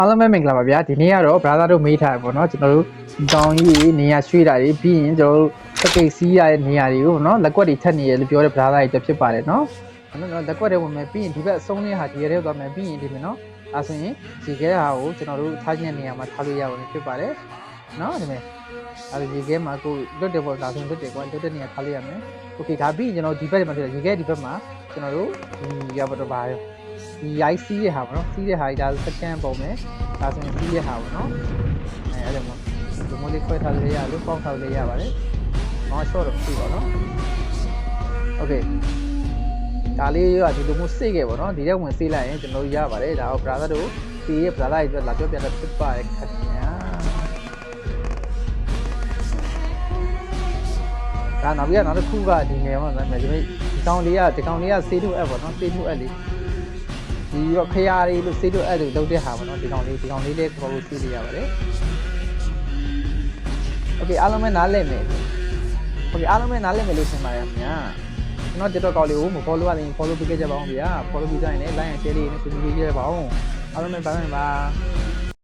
အားလုံးပဲမင်္ဂလာပါဗျာဒီနေ့ကတော့ brother တို့မေးထားရပေါ့နော်ကျွန်တော်တို့တောင်ကြီးနေရာရွှေ့တာတွေပြီးရင်ကျွန်တော်တို့စကိတ်စီးရတဲ့နေရာတွေကိုနော်လက်ကွက်တွေထက်နေရလို့ပြောတဲ့ brother တွေဖြစ်ပါတယ်နော်လက်ကွက်တွေဝင်မယ်ပြီးရင်ဒီဘက်အဆုံးလေးဟာဒီရဲထဲသွားမယ်ပြီးရင်ဒီမယ်နော်အဲဆိုရင်ဒီခဲဟာကိုကျွန်တော်တို့ထားခြင်းနေရာမှာထားလို့ရဝင်ဖြစ်ပါတယ်နော်ဒီမယ်အဲဒီခဲမှာကိုလွတ်တယ်ပေါ့ဒါဆိုရင်လွတ်တယ်ကွာလွတ်တဲ့နေရာထားလို့ရမယ်โอเคဒါပြီးရင်ကျွန်တော်ဒီဘက်မှာဒီခဲဒီဘက်မှာကျွန်တော်တို့ဒီရပါတော့ပါရောဒီရိုက်စီးရဟာပေါ့နော်စီးရဟာဒါစကန်ပုံမယ်ဒါဆိုရင်စီးရဟာပေါ့နော်အဲ့ဒါမျိုးဒီမိုးလေးခွဲထားလို့ရလို့ပေါက်ထားလို့ရပါတယ်မောင်း short တော့ပြီပေါ့နော်โอเคဒါလေးကဒီလိုမျိုးစိတ်ခဲ့ပေါ့နော်ဒီထဲဝင်စိတ်လိုက်ရင်ကျွန်တော်ရပါတယ်ဒါတော့ brother တို့ဒီရဲ့ brother တွေလာပြောပြတဲ့ဖြစ်ပါတယ်ခင်ဗျာဒါနောက်ပြီးနောက်တစ်ခုကဒီငယ်မှာဒီကောင်လေးကစေးထုတ်အပ်ပေါ့နော်စေးထုတ်အပ်လေးဒီတော့ခရာလေးလို့စေးထုတ်အပ်လို့လုပ်တဲ့ဟာပေါ့နော်ဒီကောင်လေးလေးခေါ်လို့စီးလို့ရပါတယ်โอเคအားလုံးပဲနားလည်မယ်โอเคအားလုံးပဲနားလည်မယ်လို့ထင်ပါတယ်ခင်ဗျာကျွန်တော် TikTok ကောက်လေးကိုမ follow ရရင် follow ပေးခဲ့ကြပါဦးဗျာ follow ပြီးကြရင်လည်း like and share လေးနဲ့ဆွေးနွေးပေးကြပါဦးအားလုံးပဲပါ